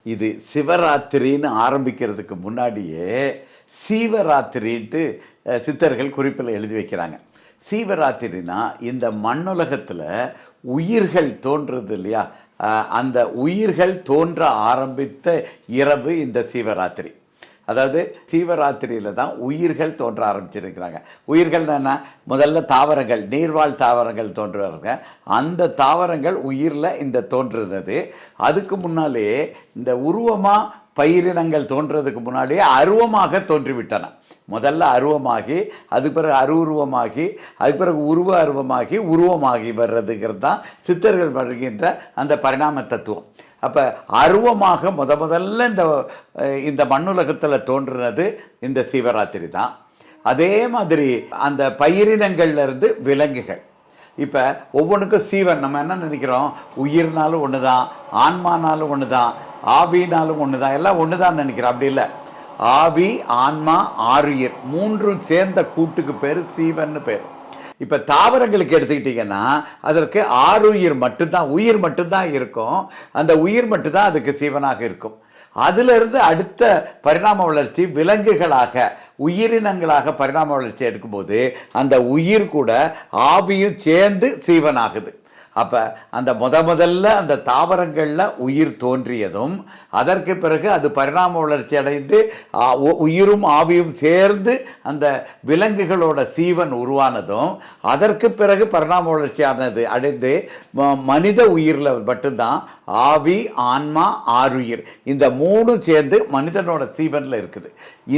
இது சிவராத்திரின்னு ஆரம்பிக்கிறதுக்கு முன்னாடியே சீவராத்திரின்ட்டு சித்தர்கள் குறிப்பில் எழுதி வைக்கிறாங்க. சீவராத்திரினா இந்த மண்ணுலகத்தில் உயிர்கள் தோன்றுறது இல்லையா, அந்த உயிர்கள் தோன்ற ஆரம்பித்த இரவு இந்த சீவராத்திரி. அதாவது சீவராத்திரியில் தான் உயிர்கள் தோன்ற ஆரம்பிச்சிருக்கிறாங்க. உயிர்கள் என்ன, முதல்ல தாவரங்கள், நீர்வாழ் தாவரங்கள் தோன்றுவாங்க. அந்த தாவரங்கள் உயிரில் இந்த தோன்றுறது. அதுக்கு முன்னாலே இந்த உருவமாக பயிரினங்கள் தோன்றதுக்கு முன்னாடியே அருவமாக தோன்றிவிட்டன. முதல்ல அருவமாகி, அதுக்கு பிறகு அருவுருவமாகி, அதுக்கு பிறகு உருவ அருவமாகி உருவமாகி வர்றதுங்கிறது தான் சித்தர்கள் வருகின்ற அந்த பரிணாம தத்துவம். அப்போ அருவமாக முதல்ல இந்த மண்ணுலகத்தில் தோன்றுனது இந்த சிவராத்திரி தான். அதே மாதிரி அந்த பயிரினங்கள்லேருந்து விலங்குகள். இப்போ ஒவ்வொன்றுக்கும் சீவன், நம்ம என்ன நினைக்கிறோம், உயிர்னாலும் ஒன்று தான், ஆன்மானாலும் ஒன்று தான், ஆவினாலும் ஒன்று தான், எல்லாம் ஒன்று தான் நினைக்கிறோம். அப்படி இல்லை. ஆவி, ஆன்மா, ஆறுயிர் மூன்றும் சேர்ந்த கூட்டுக்கு பேர் சீவன்னு பேர். இப்போ தாவரங்களுக்கு எடுத்துக்கிட்டிங்கன்னா அதற்கு ஆறுயிர் மட்டும்தான், உயிர் மட்டும்தான் இருக்கும். அந்த உயிர் மட்டும்தான் அதுக்கு சீவனாக இருக்கும். அதிலிருந்து அடுத்த பரிணாம வளர்ச்சி விலங்குகளாக, உயிரினங்களாக பரிணாம வளர்ச்சி எடுக்கும்போது அந்த உயிர் கூட ஆவியும் சேர்ந்து சீவனாகுது. அப்போ அந்த முதல்ல அந்த தாவரங்களில் உயிர் தோன்றியதும், அதற்கு பிறகு அது பரிணாம வளர்ச்சி அடைந்து உயிரும் ஆவியும் சேர்ந்து அந்த விலங்குகளோட சீவன் உருவானதும், அதற்கு பிறகு பரிணாம வளர்ச்சியானது அடைந்து மனித உயிரில் மட்டும்தான் ஆவி, ஆன்மா, ஆறுயிர் இந்த மூணும் சேர்ந்து மனிதனோட சீவனில் இருக்குது.